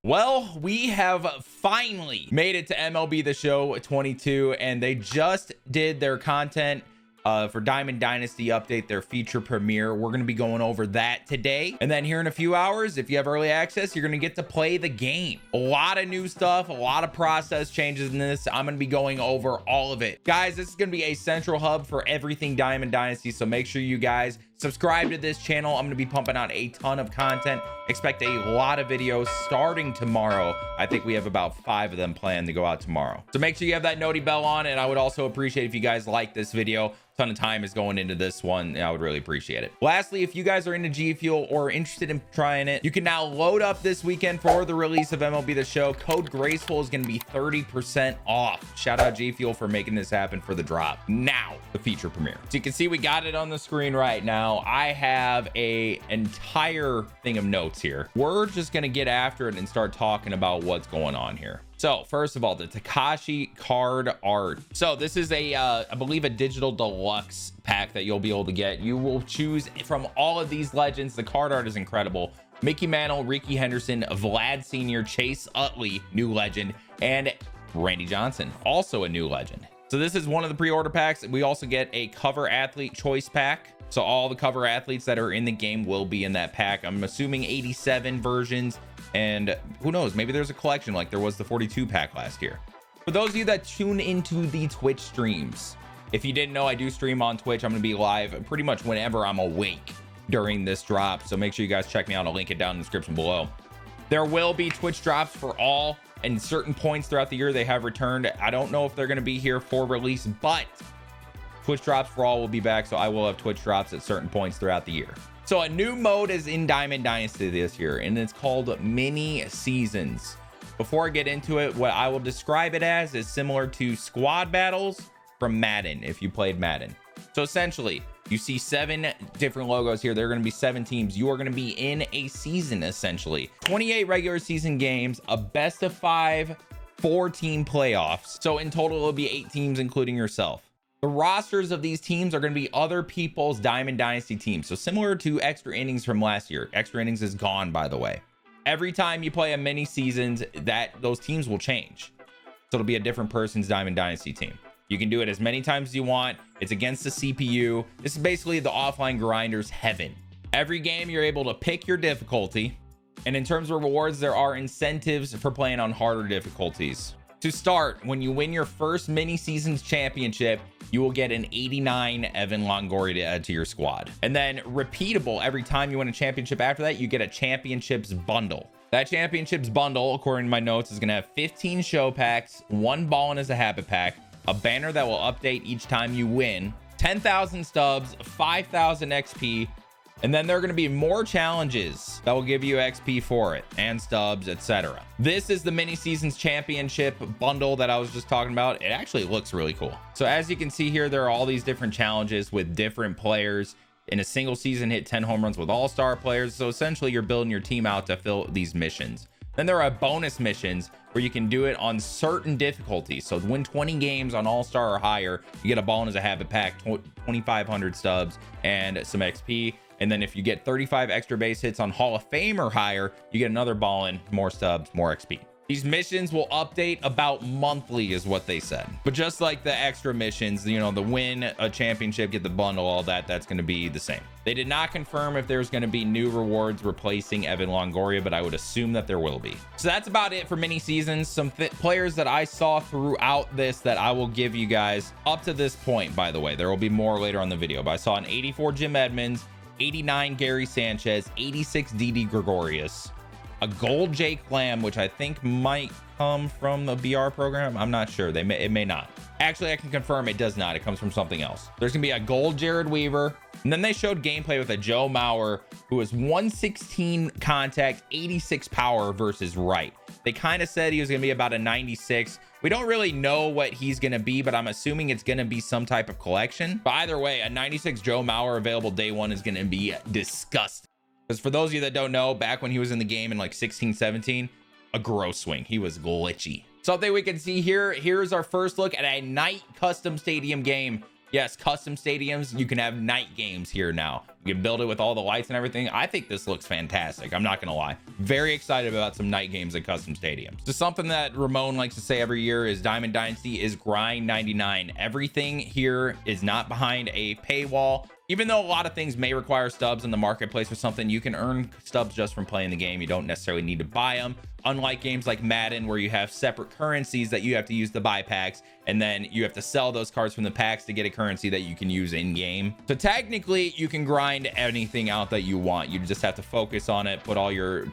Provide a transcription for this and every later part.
Well, we have finally made it to MLB The Show 22, and they just did their content for Diamond Dynasty update, their feature premiere. We're going to be going over that today. And then here in a few hours, if you have early access, you're going to get to play the game. A lot of new stuff, a lot of process changes in this. I'm going to be going over all of it. Guys, this is going to be a central hub for everything Diamond Dynasty, so make sure you guys subscribe to this channel. I'm going to be pumping out a ton of content. Expect a lot of videos starting tomorrow. I think we have about 5 of them planned to go out tomorrow. So make sure you have that noti bell on, and I would also appreciate if you guys like this video. A ton of time is going into this one, and I would really appreciate it. Lastly, if you guys are into G Fuel or interested in trying it, you can now load up this weekend for the release of MLB The Show. Code Graceful is going to be 30% off. Shout out G Fuel for making this happen for the drop. Now, the feature premiere. So you can see we got it on the screen right now. I have a entire thing of notes here. We're just going to get after it and start talking about what's going on here. So first of all, the Takashi card art. So this is a, I believe a digital deluxe pack that you'll be able to get. You will choose from all of these legends. The card art is incredible. Mickey Mantle, Ricky Henderson, Vlad Sr., Chase Utley, new legend, and Randy Johnson, also a new legend. So this is one of the pre-order packs. We also get a cover athlete choice pack. So all the cover athletes that are in the game will be in that pack. I'm assuming 87 versions. And who knows, maybe there's a collection like there was the 42 pack last year. For those of you that tune into the Twitch streams, if you didn't know, I do stream on Twitch. I'm going to be live pretty much whenever I'm awake during this drop. So make sure you guys check me out. I'll link it down in the description below. There will be Twitch drops for all and certain points throughout the year they have returned. I don't know if they're going to be here for release, but Twitch drops for all will be back. So I will have Twitch drops at certain points throughout the year. So a new mode is in Diamond Dynasty this year, and it's called Mini Seasons. Before I get into it, what I will describe it as is similar to squad battles from Madden, if you played Madden. So essentially, you see 7 different logos here. There are going to be 7 teams. You are going to be in a season, essentially. 28 regular season games, a best of 5, 4-team playoffs. So in total, it'll be 8 teams, including yourself. The rosters of these teams are going to be other people's Diamond Dynasty teams. So similar to Extra Innings from last year. Extra Innings is gone, by the way. Every time you play a mini seasons, those teams will change. So it'll be a different person's Diamond Dynasty team. You can do it as many times as you want. It's against the CPU. This is basically the offline grinder's heaven. Every game you're able to pick your difficulty. And in terms of rewards, there are incentives for playing on harder difficulties. To start, when you win your first mini seasons championship, you will get an 89 Evan Longoria to add to your squad. And then repeatable, every time you win a championship after that, you get a championships bundle. That championships bundle, according to my notes, is going to have 15 show packs, 1 ballin' as a habit pack, a banner that will update each time you win, 10,000 stubs, 5,000 XP, and then there are going to be more challenges that will give you XP for it and stubs, etc. This is the mini seasons championship bundle that I was just talking about. It actually looks really cool. So as you can see here, there are all these different challenges with different players. In a single season, hit 10 home runs with all-star players. So essentially you're building your team out to fill these missions. Then there are bonus missions where you can do it on certain difficulties. So win 20 games on all-star or higher, you get a ball as a habit pack, 2,500 stubs and some XP. And then if you get 35 extra base hits on Hall of Fame or higher, you get another ball in, more stubs, more XP. These missions will update about monthly is what they said. But just like the extra missions, you know, the win a championship, get the bundle, all that, that's going to be the same. They did not confirm if there's going to be new rewards replacing Evan Longoria, but I would assume that there will be. So that's about it for mini seasons. Some players that I saw throughout this that I will give you guys up to this point, by the way. There will be more later on the video, but I saw an 84 Jim Edmonds, 89 Gary Sanchez, 86 Didi Gregorius, a gold Jake Lamb, which I think might come from the BR program. I'm not sure. It may not. Actually, I can confirm it does not. It comes from something else. There's gonna be a gold Jared Weaver, and then they showed gameplay with a Joe Mauer, who was 116 contact, 86 power versus right. They kind of said he was gonna be about a 96. We don't really know what he's gonna be, but I'm assuming it's gonna be some type of collection. But either way, a 96 Joe Mauer available day one is gonna be disgusting. Because for those of you that don't know, back when he was in the game in like 16, 17, a gross swing. He was glitchy. Something we can see here. Here's our first look at a night custom stadium game. Yes, custom stadiums. You can have night games here now. You can build it with all the lights and everything. I think this looks fantastic. I'm not gonna lie. Very excited about some night games at custom stadiums. Just something that Ramon likes to say every year is Diamond Dynasty is grind 99. Everything here is not behind a paywall. Even though a lot of things may require stubs in the marketplace or something, you can earn stubs just from playing the game. You don't necessarily need to buy them. Unlike games like Madden, where you have separate currencies that you have to use to buy packs, and then you have to sell those cards from the packs to get a currency that you can use in game. So technically, you can grind anything out that you want. You just have to focus on it, put all your,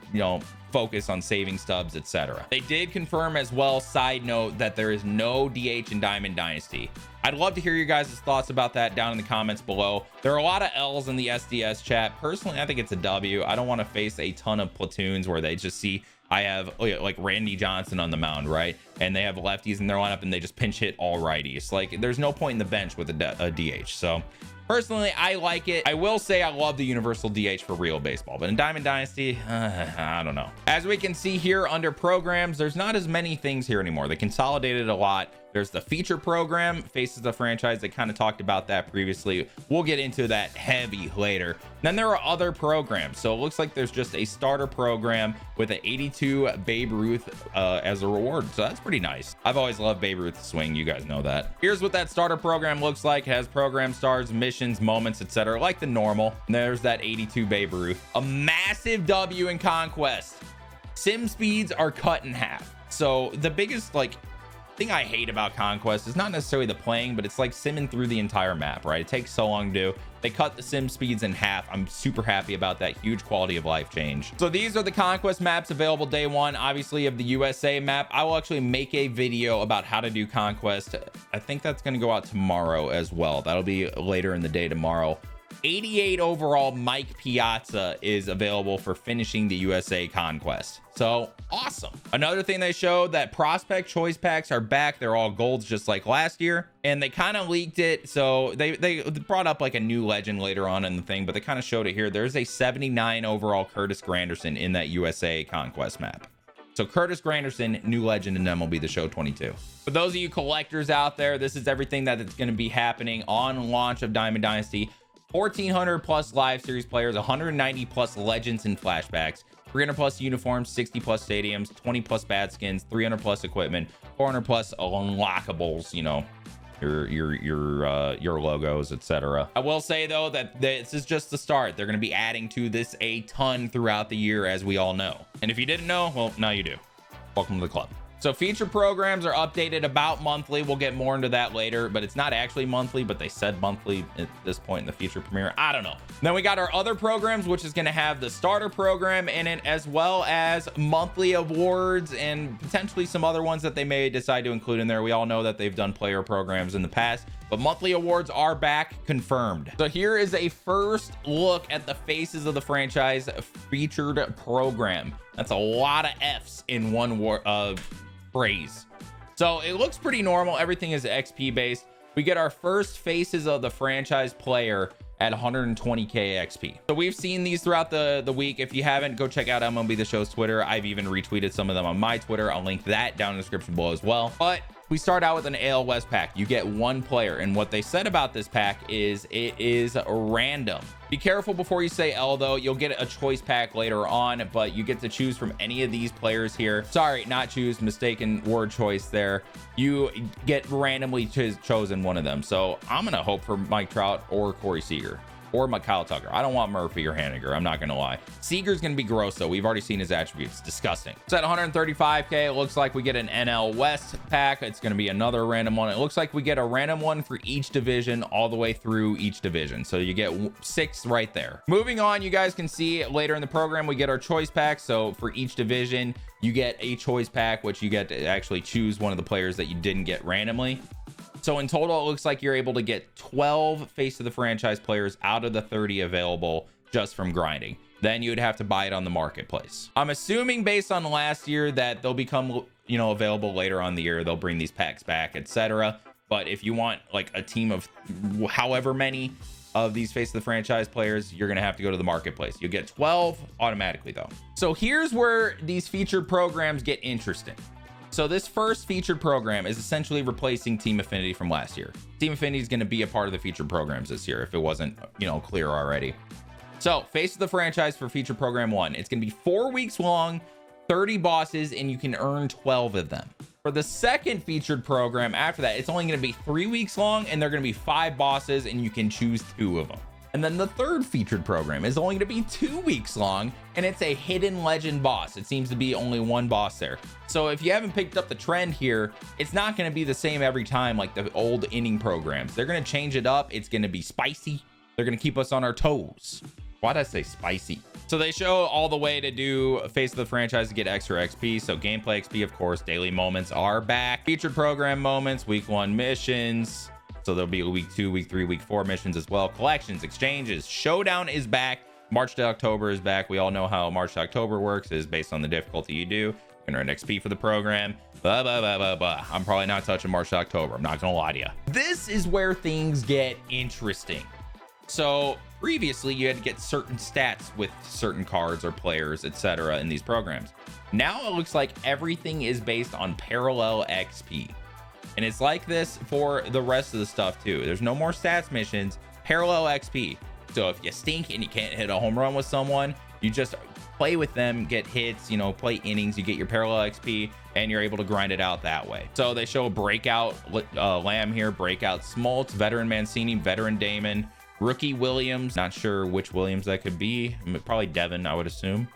focus on saving stubs, etc. They did confirm as well, side note, that there is no DH in Diamond Dynasty. I'd love to hear your guys' thoughts about that down in the comments below. There are a lot of L's in the SDS chat. Personally, I think it's a W. I don't want to face a ton of platoons where they just see I have like Randy Johnson on the mound, right? And they have lefties in their lineup and they just pinch hit all righties. Like, there's no point in the bench with a DH. So personally, I like it. I will say I love the universal DH for real baseball, but in Diamond Dynasty, I don't know. As we can see here under programs, there's not as many things here anymore. They consolidated a lot. There's the feature program, Faces of the Franchise. They kind of talked about that previously. We'll get into that heavy later. Then there are other programs. So it looks like there's just a starter program with an 82 Babe Ruth as a reward. So that's pretty nice. I've always loved Babe Ruth's swing. You guys know that. Here's what that starter program looks like. It has program stars, missions, moments, etc. Like the normal. And there's that 82 Babe Ruth. A massive W in Conquest. Sim speeds are cut in half. So the biggest thing I hate about Conquest is not necessarily the playing, but it's like simming through the entire map, right? It takes so long to do. They cut the sim speeds in half. I'm super happy about that. Huge quality of life change. So these are the Conquest maps available day one. Obviously, of the USA map, I will actually make a video about how to do Conquest. I think that's going to go out tomorrow as well. That'll be later in the day tomorrow. 88 overall Mike Piazza is available for finishing the USA Conquest. So awesome. Another thing they showed, that prospect choice packs are back. They're all golds just like last year, and they kind of leaked it. So they brought up like a new legend later on in the thing, but they kind of showed it here. There's a 79 overall Curtis Granderson in that USA Conquest map. So Curtis Granderson, new legend in MLB The Show 22. For those of you collectors out there, this is everything that is going to be happening on launch of Diamond Dynasty. 1,400 plus live series players, 190 plus legends and flashbacks, 300 plus uniforms, 60 plus stadiums, 20 plus bad skins, 300 plus equipment, 400 plus unlockables, your logos, etc. I will say though that this is just the start. They're going to be adding to this a ton throughout the year, as we all know. And if you didn't know, well, now you do. Welcome to the club. So feature programs are updated about monthly. We'll get more into that later, but it's not actually monthly, but they said monthly at this point in the feature premiere. I don't know. Then we got our other programs, which is going to have the starter program in it, as well as monthly awards and potentially some other ones that they may decide to include in there. We all know that they've done player programs in the past, but monthly awards are back, confirmed. So here is a first look at the Faces of the Franchise featured program. That's a lot of F's in one phrase. So it looks pretty normal. Everything is XP based. We get our first Faces of the Franchise player at 120k XP. So we've seen these throughout the week. If you haven't, go check out MLB The Show's Twitter. I've even retweeted some of them on my Twitter. I'll link that down in the description below as well. But we start out with an AL West pack. You get one player, and what they said about this pack is it is random. Be careful before you say L though. You'll get a choice pack later on, but you get to choose from any of these players here. Sorry, not choose, mistaken word choice there. You get randomly chosen one of them. So I'm gonna hope for Mike Trout or Corey Seager or Kyle Tucker. I don't want Murphy or Haniger. I'm not gonna lie. Seager's gonna be gross though. We've already seen his attributes. Disgusting. So at 135k, it looks like we get an NL West pack. It's gonna be another random one. It looks like we get a random one for each division all the way through each division. So you get 6 right there. Moving on, you guys can see later in the program, we get our choice packs. So for each division, you get a choice pack, which you get to actually choose one of the players that you didn't get randomly. So in total, it looks like you're able to get 12 Face of the Franchise players out of the 30 available just from grinding. Then you'd have to buy it on the marketplace. I'm assuming based on last year that they'll become, available later on the year. They'll bring these packs back, etc. But if you want like a team of however many of these Face of the Franchise players, you're going to have to go to the marketplace. You'll get 12 automatically though. So here's where these featured programs get interesting. So this first featured program is essentially replacing Team Affinity from last year. Team Affinity is going to be a part of the featured programs this year, if it wasn't, clear already. So Face of the Franchise for featured program 1. It's going to be 4 weeks long, 30 bosses, and you can earn 12 of them. For the second featured program after that, it's only going to be 3 weeks long, and they're going to be 5 bosses, and you can choose 2 of them. And then the third featured program is only going to be 2 weeks long, and it's a hidden legend boss. It seems to be only one boss there. So if you haven't picked up the trend here, it's not going to be the same every time like the old inning programs. They're going to change it up. It's going to be spicy. They're going to keep us on our toes. Why'd I say spicy? So they show all the way to do Face of the Franchise to get extra XP. So gameplay XP, of course, daily moments are back. Featured program moments, week 1 missions. So there'll be week 2, week 3, week 4 missions as well. Collections, exchanges, Showdown is back. March to October is back. We all know how March to October works, is based on the difficulty you do. You can earn XP for the program. Blah, blah, blah, blah, blah. I'm probably not touching March to October. I'm not going to lie to you. This is where things get interesting. So previously you had to get certain stats with certain cards or players, etc. in these programs. Now it looks like everything is based on parallel XP. And it's like this for the rest of the stuff too. There's no more stats missions, parallel XP. So if you stink and you can't hit a home run with someone, you just play with them, get hits, play innings, you get your parallel XP, and you're able to grind it out that way. So they show breakout Lamb here, breakout Smoltz, veteran Mancini, veteran Damon, rookie Williams. Not sure which Williams that could be. Probably Devin, I would assume.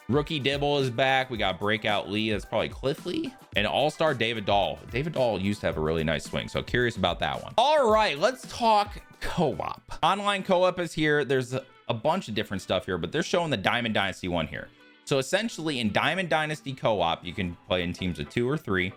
Rookie Dibble is back. We got breakout Lee. That's probably Cliff Lee. And all-star David Dahl. David Dahl used to have a really nice swing, so curious about that one. All right, let's talk co-op. Online co-op is here. There's a bunch of different stuff here, but they're showing the Diamond Dynasty one here. So essentially in Diamond Dynasty co-op, you can play in teams of 2 or 3,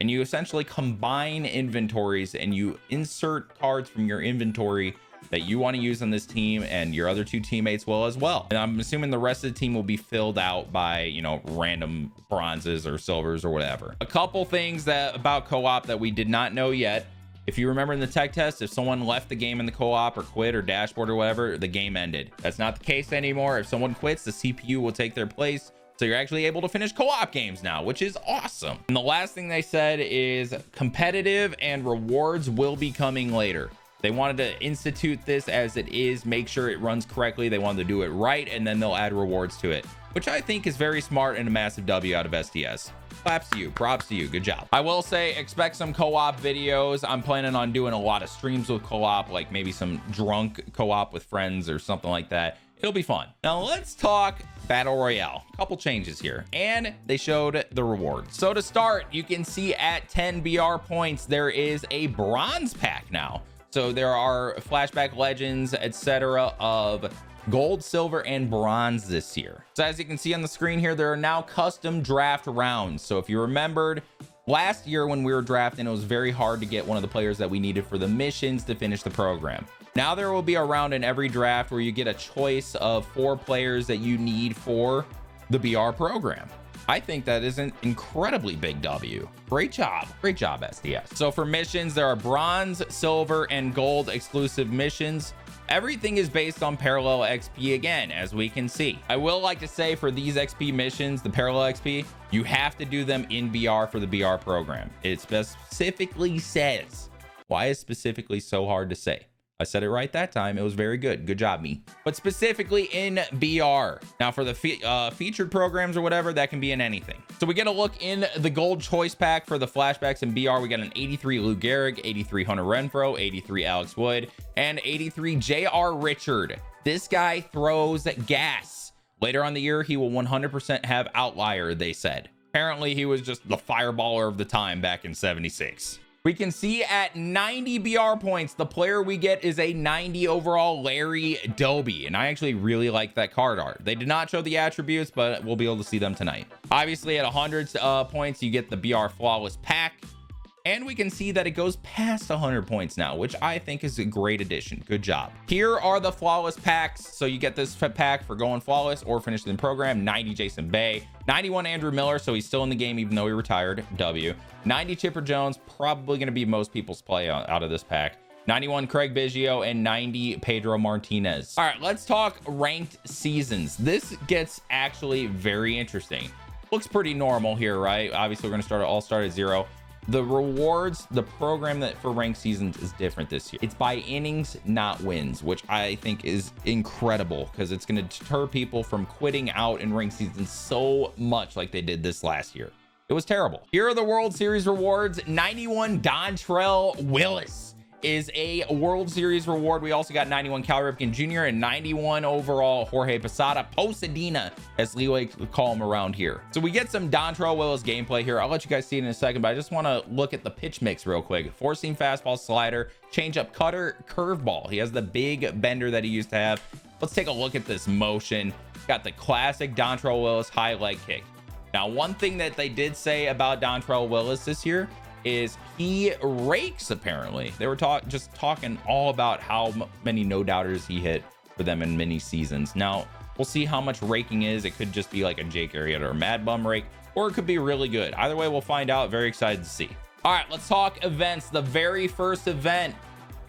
and you essentially combine inventories and you insert cards from your inventory that you want to use on this team, and your other 2 teammates will as well. And I'm assuming the rest of the team will be filled out by, random bronzes or silvers or whatever. A couple things about co-op that we did not know yet. If you remember in the tech test, if someone left the game in the co-op or quit or dashboard or whatever, the game ended. That's not the case anymore. If someone quits, the CPU will take their place. So you're actually able to finish co-op games now, which is awesome. And the last thing they said is competitive and rewards will be coming later. They wanted to institute this as it is, make sure it runs correctly. They wanted to do it right, and then they'll add rewards to it, which I think is very smart and a massive W out of SDS. Claps to you, props to you, good job. I will say, expect some co-op videos. I'm planning on doing a lot of streams with co-op, like maybe some drunk co-op with friends or something like that. It'll be fun. Now let's talk Battle Royale. A couple changes here, and they showed the rewards. So to start, you can see at 10 BR points, there is a bronze pack now. So there are flashback legends, etc. of gold, silver, and bronze this year. So as you can see on the screen here, there are now custom draft rounds. So if you remembered last year when we were drafting, it was very hard to get one of the players that we needed for the missions to finish the program. Now there will be a round in every draft where you get a choice of 4 players that you need for the BR program. I think that is an incredibly big W. Great job SDS. So for missions, there are bronze, silver, and gold exclusive missions. Everything is based on parallel XP again, as we can see. I will like to say for these XP missions, the parallel XP, you have to do them in BR for the BR program. It specifically says. Why is specifically so hard to say? I said it right that time. It was very good. Good job, me. But specifically in BR. Now for the featured programs or whatever, that can be in anything. So we get a look in the gold choice pack for the flashbacks in BR. We got an 83 Lou Gehrig, 83 Hunter Renfroe, 83 Alex Wood, and 83 J.R. Richard. This guy throws gas. Later on in the year, he will 100% have Outlier, they said. Apparently, he was just the fireballer of the time back in 76. We can see at 90 BR points, the player we get is a 90 overall Larry Doby. And I actually really like that card art. They did not show the attributes, but we'll be able to see them tonight. Obviously, at 100 points, you get the BR Flawless pack. And we can see that it goes past 100 points now, which I think is a great addition. Good job. Here are the flawless packs. So you get this pack for going flawless or finishing the program. 90 Jason Bay, 91 Andrew Miller, so he's still in the game even though he retired. W. 90 Chipper Jones, probably going to be most people's play out of this pack. 91 Craig Biggio, and 90 Pedro Martinez. All right, let's talk ranked seasons. This gets actually very interesting. looks pretty normal here, right? Obviously, we're going to all start at 0. The rewards, the program that for ranked seasons is different this year. It's by innings, not wins, which I think is incredible because it's going to deter people from quitting out in ranked seasons so much like they did this last year. It was terrible. Here are the World Series rewards. 91 Dontrelle Willis is a World Series reward. We also got 91 Cal Ripken Jr. and 91 overall Jorge Posada, Posadina, as Lee likes to call him around here. So we get some Dontrelle Willis gameplay here. I'll let you guys see it in a second, but I just want to look at the pitch mix real quick. 4-seam fastball, slider, changeup, cutter, curveball. He has the big bender that he used to have. Let's take a look at this motion. Got the classic Dontrelle Willis high leg kick. Now, one thing that they did say about Dontrelle Willis this year is he rakes. Apparently they were just talking all about how many no doubters he hit for them in many seasons. Now we'll see how much raking is. It could just be like a Jake Arrieta or Mad Bum rake, or it could be really good. Either way, we'll find out. Very excited to see. All right, let's talk events. The very first event,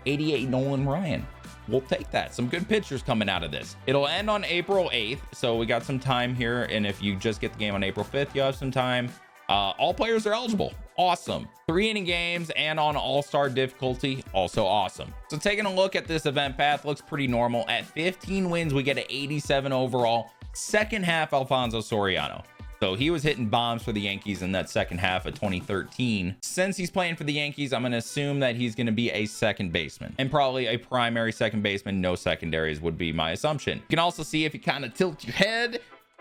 88 Nolan Ryan. We'll take that. Some good pictures coming out of this. It'll end on April 8th, so we got some time here, and if you just get the game on April 5th, you have some time. All players are eligible. Awesome. 3-inning games and on all-star difficulty, also awesome. So taking a look at this event path, looks pretty normal. At 15 wins, we get an 87 overall. Second half, Alfonso Soriano. So he was hitting bombs for the Yankees in that second half of 2013. Since he's playing for the Yankees, I'm going to assume that he's going to be a second baseman and probably a primary second baseman. No secondaries would be my assumption. You can also see, if you kind of tilt your head,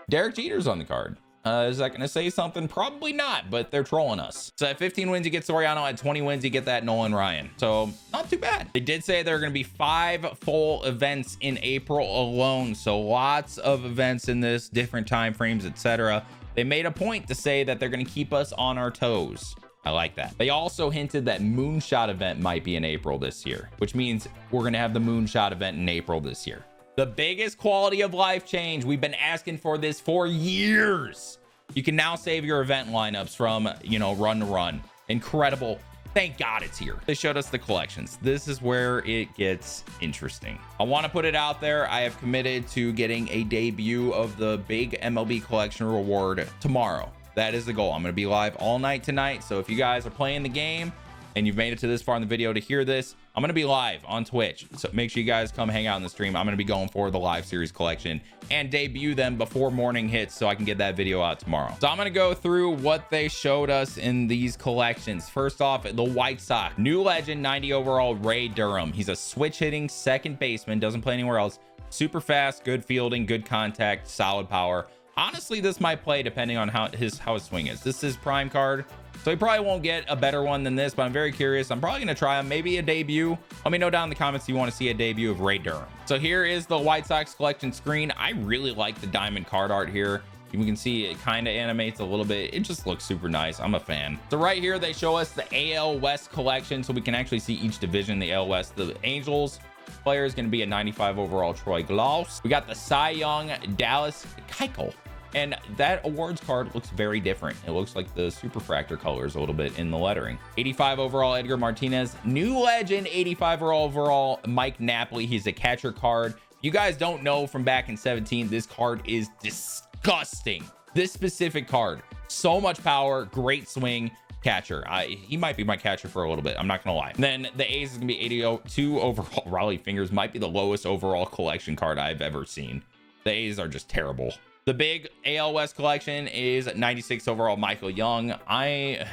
Derek Jeter's on the card. Is that going to say something? Probably not, but they're trolling us. So at 15 wins, you get Soriano. At 20 wins, you get that Nolan Ryan. So not too bad. They did say there are going to be 5 full events in April alone. So lots of events in this, different time frames, etc. They made a point to say that they're going to keep us on our toes. I like that. They also hinted that Moonshot event might be in April this year, which means we're going to have the Moonshot event in April this year. The biggest quality of life change. We've been asking for this for years. You can now save your event lineups from, run to run. Incredible. Thank God it's here. They showed us the collections. This is where it gets interesting. I want to put it out there. I have committed to getting a debut of the big MLB collection reward tomorrow. That is the goal. I'm going to be live all night tonight. So if you guys are playing the game and you've made it to this far in the video to hear this, I'm going to be live on Twitch. So make sure you guys come hang out in the stream. I'm going to be going for the live series collection and debut them before morning hits so I can get that video out tomorrow. So I'm going to go through what they showed us in these collections. First off, the White Sox. New legend, 90 overall, Ray Durham. He's a switch hitting second baseman. Doesn't play anywhere else. Super fast, good fielding, good contact, solid power. Honestly, this might play depending on how his swing is. This is prime card, so he probably won't get a better one than this, but I'm very curious. I'm probably going to try him, maybe a debut. Let me know down in the comments if you want to see a debut of Ray Durham. So here is the White Sox collection screen. I really like the diamond card art here. You can see it kind of animates a little bit. It just looks super nice. I'm a fan. So right here, they show us the AL West collection, so we can actually see each division, the AL West. The Angels player is going to be a 95 overall Troy Glaus. We got the Cy Young Dallas Keuchel. And that awards card looks very different. It looks like the Superfractor colors a little bit in the lettering. 85 overall Edgar Martinez. New legend, 85 overall Mike Napoli. He's a catcher card. If you guys don't know from back in 17, this card is disgusting. This specific card, so much power, great swing, catcher. He might be my catcher for a little bit. I'm not gonna lie. Then the A's is gonna be 82 overall. Raleigh Fingers might be the lowest overall collection card I've ever seen. The A's are just terrible. The big AL West collection is 96 overall Michael Young. I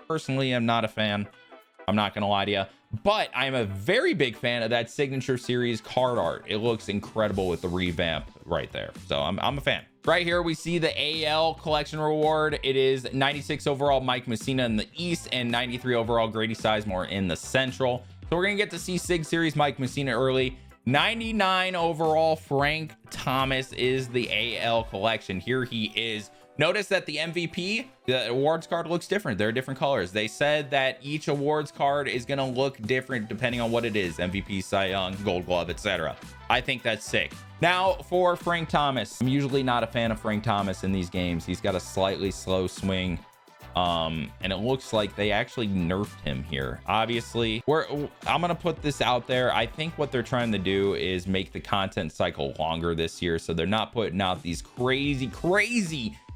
personally am not a fan. I'm not gonna lie to you, but I'm a very big fan of that signature series card art. It looks incredible with the revamp right there. So I'm a fan. Right here, we see the AL collection reward. It is 96 overall Mike Messina in the East and 93 overall Grady Sizemore in the Central. So we're gonna get to see Sig Series Mike Messina early. 99 overall Frank Thomas is the AL collection. Here he is. Notice that the MVP, the awards card, looks different. They're different colors. They said that each awards card is going to look different depending on what it is. MVP, Cy Young, Gold Glove, etc. I think that's sick. Now for Frank Thomas. I'm usually not a fan of Frank Thomas in these games. He's got a slightly slow swing. And it looks like they actually nerfed him here. Obviously, I'm gonna put this out there. I think what they're trying to do is make the content cycle longer this year, so they're not putting out these crazy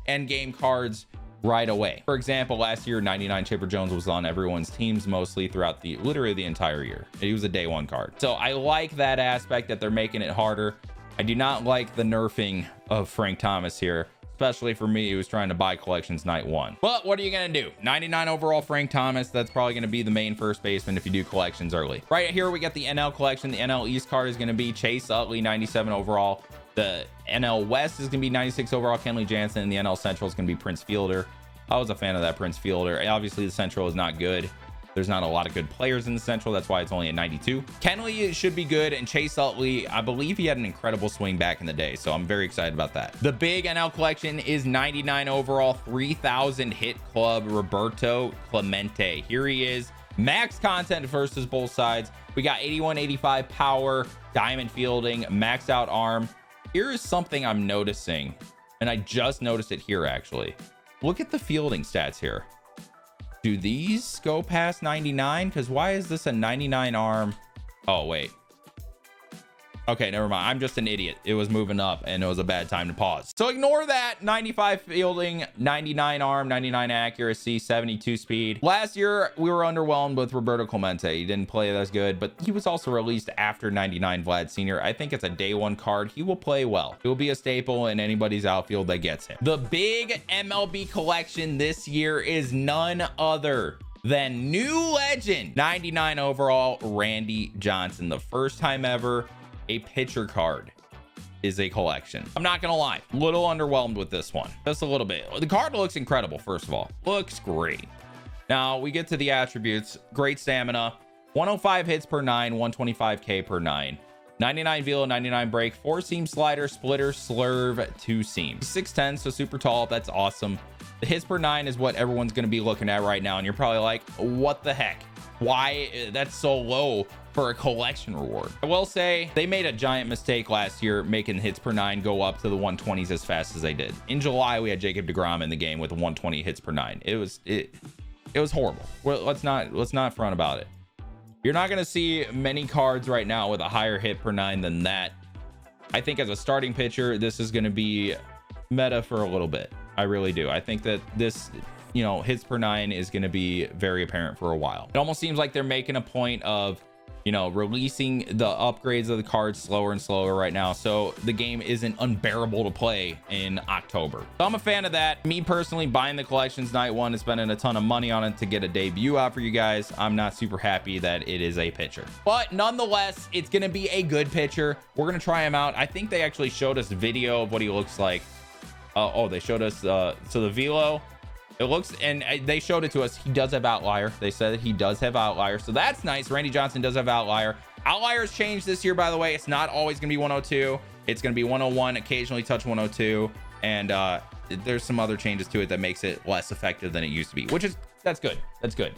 end game cards right away. For example, last year 99 Chipper Jones was on everyone's teams mostly throughout literally the entire year. He was a day one card. So I like that aspect that they're making it harder. I do not like the nerfing of Frank Thomas here, especially for me who's trying to buy collections night one. But what are you gonna do? 99 overall Frank Thomas, that's probably gonna be the main first baseman if you do collections early. Right here we got the NL collection. The NL East card is gonna be Chase Utley, 97 overall. The NL West is gonna be 96 overall Kenley Jansen, and the NL Central is gonna be Prince Fielder. I was a fan of that Prince Fielder. Obviously the Central is not good. There's not a lot of good players in the Central. That's why it's only at 92. Kenley should be good, and Chase Utley, I believe he had an incredible swing back in the day, so I'm very excited about that. The big NL collection is 99 overall, 3,000 hit club, Roberto Clemente. Here he is. Max content versus both sides. We got 81, 85 power, diamond fielding, maxed out arm. Here is something I'm noticing, and I just noticed it here actually. Look at the fielding stats here. Do these go past 99? Because why is this a 99 arm? Oh, wait. Okay, never mind. I'm just an idiot. It was moving up and it was a bad time to pause. So ignore that. 95 fielding, 99 arm, 99 accuracy, 72 speed. Last year, we were underwhelmed with Roberto Clemente. He didn't play as good, but he was also released after 99 Vlad Sr. I think it's a day one card. He will play well. He will be a staple in anybody's outfield that gets him. The big MLB collection this year is none other than new legend, 99 overall, Randy Johnson. The first time ever a pitcher card is a collection. I'm not gonna lie, a little underwhelmed with this one, just a little bit. The card looks incredible. First of all, looks great. Now we get to the attributes. Great stamina, 105 hits per 9, 125 K per 9, 99 velo, 99 break, 4-seam slider, splitter, slurve, 2-seam, 6'10", so super tall. That's awesome. The hits per 9 is what everyone's going to be looking at right now, and you're probably like, what the heck, why that's so low for a collection reward? I will say they made a giant mistake last year making hits per 9 go up to the 120s as fast as they did. In July we had Jacob deGrom in the game with 120 hits per 9. It was horrible. Well, let's not front about it. You're not going to see many cards right now with a higher hit per 9 than that. I think as a starting pitcher, this is going to be meta for a little bit. I really do. I think that this, you know, hits per 9 is going to be very apparent for a while. It almost seems like they're making a point of, you know, releasing the upgrades of the cards slower and slower right now, so the game isn't unbearable to play in October. So I'm a fan of that. Me personally, buying the collections night one and spending a ton of money on it to get a debut out for you guys. I'm not super happy that it is a pitcher, but nonetheless, it's going to be a good pitcher. We're going to try him out. I think they actually showed us video of what he looks like. Oh, they showed us so the velo, it looks, and they showed it to us, he does have outlier. They said that he does have outlier, so that's nice. Randy Johnson does have outlier. Outliers changed this year, by the way. It's not always gonna be 102. It's gonna be 101, occasionally touch 102, and there's some other changes to it that makes it less effective than it used to be, which is, that's good. That's good.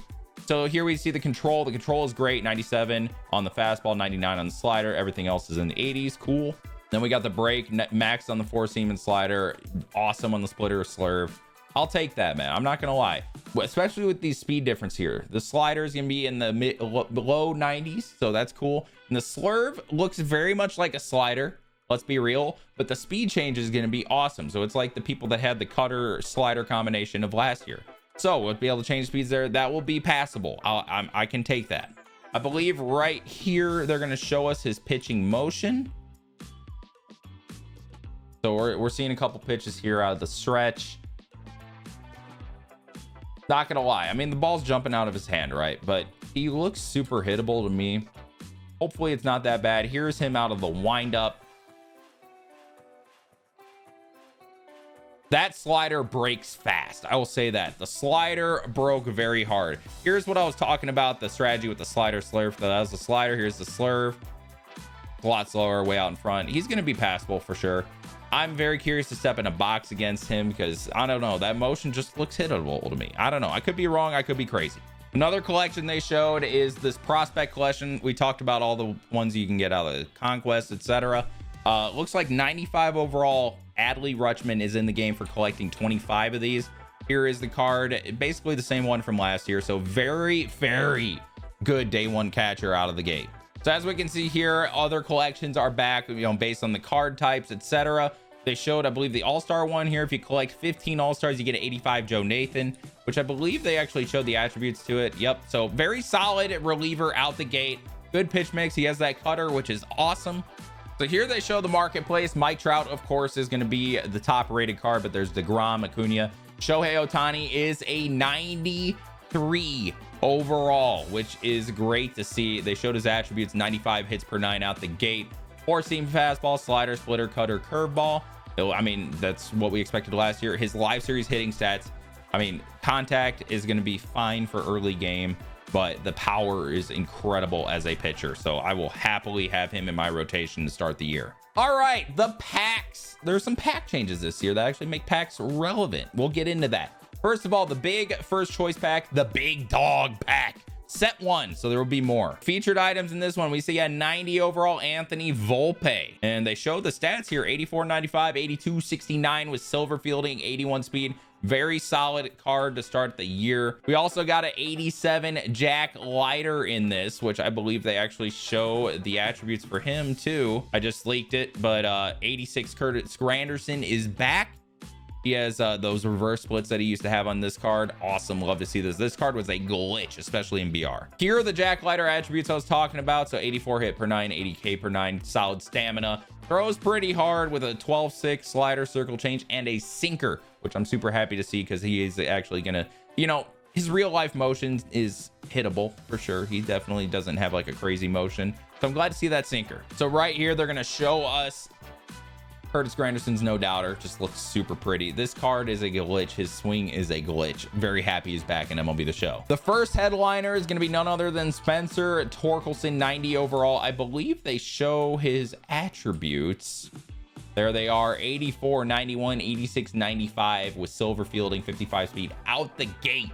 So here we see the control. The control is great. 97 on the fastball, 99 on the slider. Everything else is in the 80s. Cool. Then we got the break, max on the 4-seam and slider, awesome on the splitter or slurve. I'll take that, man. I'm not gonna lie, especially with these speed difference here. The slider is gonna be in the low 90s, so that's cool. And the slurve looks very much like a slider, let's be real, but the speed change is gonna be awesome. So it's like the people that had the cutter slider combination of last year. So we'll be able to change speeds there. That will be passable. I can take that. I believe right here they're gonna show us his pitching motion. So we're seeing a couple pitches here out of the stretch. Not gonna lie, I mean, the ball's jumping out of his hand, right? But he looks super hittable to me. Hopefully it's not that bad. Here's him out of the windup. That slider breaks fast. I will say that. The slider broke very hard. Here's what I was talking about, the strategy with the slider slurve. That was the slider. Here's the slurve. A lot slower, way out in front. He's going to be passable for sure. I'm very curious to step in a box against him because I don't know, that motion just looks hittable to me. I don't know, I could be wrong, I could be crazy. Another collection they showed is this prospect collection. We talked about all the ones you can get out of the Conquest, etc. Looks like 95 overall Adley Rutschman is in the game for collecting 25 of these. Here is the card, basically the same one from last year, so very good day one catcher out of the gate. So as we can see here, other collections are back, you know, based on the card types, etc. They showed, I believe, the all-star one here. If you collect 15 all-stars, you get an 85 Joe Nathan, which I believe they actually showed the attributes to it. Yep. So very solid reliever out the gate. Good pitch mix. He has that cutter, which is awesome. So here they show the marketplace. Mike Trout, of course, is going to be the top rated card, but there's DeGrom, Acuna. Shohei Ohtani is a 93 overall, which is great to see. They showed his attributes: 95 hits per 9 out the gate, 4-seam fastball, slider, splitter, cutter, curveball. I mean, that's what we expected last year. His live series hitting stats, I mean, contact is going to be fine for early game, but the power is incredible as a pitcher. So I will happily have him in my rotation to start the year. All right, the packs. There's some pack changes this year that actually make packs relevant. We'll get into that. First of all, the big first choice pack, the big dog pack. Set 1, so there will be more featured items in this one. We see a 90 overall Anthony Volpe, and they show the stats here: 84, 95, 82, 69 with silver fielding, 81 speed. Very solid card to start the year. We also got an 87 Jack Leiter in this, which I believe they actually show the attributes for him too. I just leaked it, but 86 Curtis Granderson is back. He has those reverse splits that he used to have on this card. Awesome. Love to see this. This card was a glitch, especially in BR. Here are the Jack Leiter attributes I was talking about. So 84 hit per 9, 80K per 9, solid stamina. Throws pretty hard with a 12-6 slider, circle change, and a sinker, which I'm super happy to see because he is actually going to, you know, his real life motion is hittable for sure. He definitely doesn't have like a crazy motion. So I'm glad to see that sinker. So right here, they're going to show us Curtis Granderson's no doubter. Just looks super pretty. This card is a glitch. His swing is a glitch. Very happy he's back in MLB The Show. The first headliner is going to be none other than Spencer Torkelson, 90 overall. I believe they show his attributes. There they are: 84, 91, 86, 95 with silver fielding, 55 speed out the gate.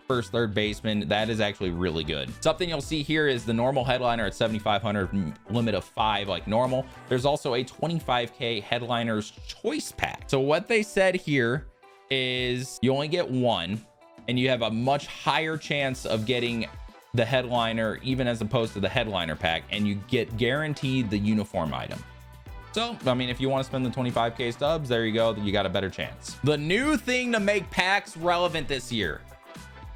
First third baseman. That is actually really good. Something you'll see here is the normal headliner at 7,500, limit of 5 like normal. There's also a 25K headliner's choice pack. So what they said here is you only get one, and you have a much higher chance of getting the headliner even as opposed to the headliner pack, and you get guaranteed the uniform item. So, I mean, if you want to spend the 25K stubs, there you go. You got a better chance. The new thing to make packs relevant this year: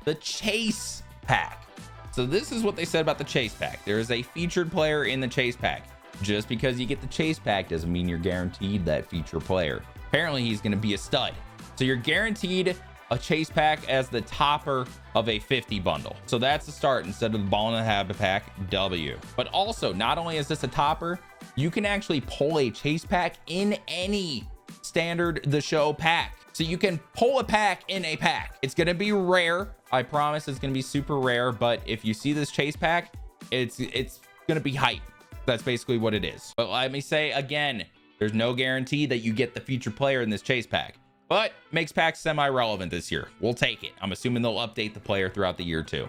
the chase pack. So this is what they said about the chase pack. There is a featured player in the chase pack. Just because you get the chase pack doesn't mean you're guaranteed that feature player. Apparently he's going to be a stud. So you're guaranteed a chase pack as the topper of a 50 bundle. So that's the start instead of the ball in the habit pack W. But also, not only is this a topper, you can actually pull a chase pack in any standard The Show pack. So you can pull a pack in a pack. It's going to be rare. I promise it's going to be super rare. But if you see this chase pack, it's going to be hype. That's basically what it is. But let me say again, there's no guarantee that you get the feature player in this chase pack, but makes packs semi-relevant this year. We'll take it. I'm assuming they'll update the player throughout the year too,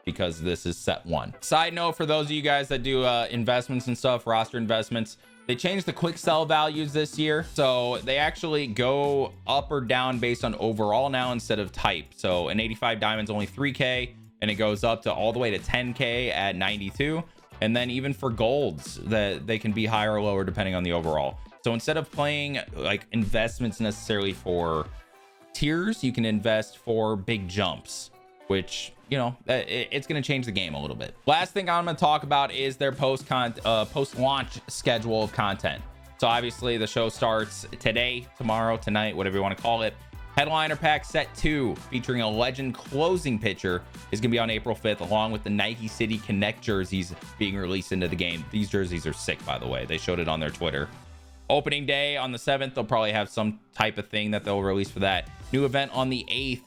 because this is set 1. Side note, for those of you guys that do investments and stuff, roster investments, they changed the quick sell values this year. So they actually go up or down based on overall now instead of type. So an 85 diamond's only 3K, and it goes up to all the way to 10K at 92. And then even for golds, that they can be higher or lower depending on the overall. So instead of playing like investments necessarily for tiers, you can invest for big jumps, which, you know, it's going to change the game a little bit. Last thing I'm going to talk about is their post-launch schedule of content. So obviously the show starts today, tomorrow, tonight, whatever you want to call it. Headliner pack set 2 featuring a legend closing pitcher is going to be on April 5th, along with the Nike City Connect jerseys being released into the game. These jerseys are sick, by the way. They showed it on their Twitter. Opening day on the 7th, they'll probably have some type of thing that they'll release for that. New event on the 8th.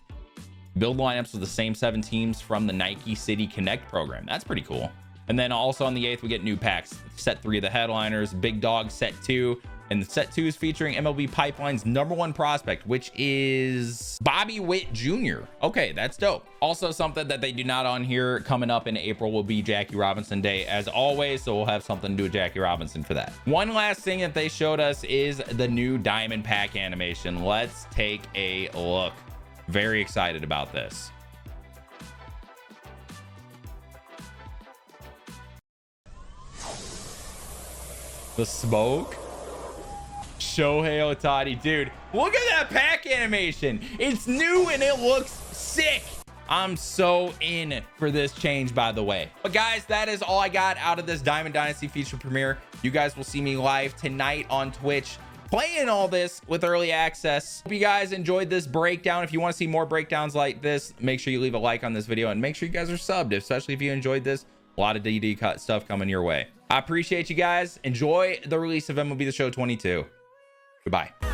Build lineups with the same 7 teams from the Nike City Connect program. That's pretty cool. And then also on the 8th, we get new packs. Set 3 of the headliners, Big Dog set 2. And set 2 is featuring MLB Pipeline's #1 prospect, which is Bobby Witt Jr. Okay, that's dope. Also, something that they do not on here coming up in April will be Jackie Robinson Day, as always. So we'll have something to do with Jackie Robinson for that. One last thing that they showed us is the new Diamond Pack animation. Let's take a look. Very excited about this. The smoke. Shohei Ohtani, dude, look at that pack animation. It's new and it looks sick. I'm so in for this change, by the way. But guys, that is all I got out of this Diamond Dynasty feature premiere. You guys will see me live tonight on Twitch playing all this with early access. Hope you guys enjoyed this breakdown. If you want to see more breakdowns like this, make sure you leave a like on this video and make sure you guys are subbed, especially if you enjoyed this. A lot of DD cut stuff coming your way. I appreciate you guys. Enjoy the release of MLB The Show 22. Goodbye.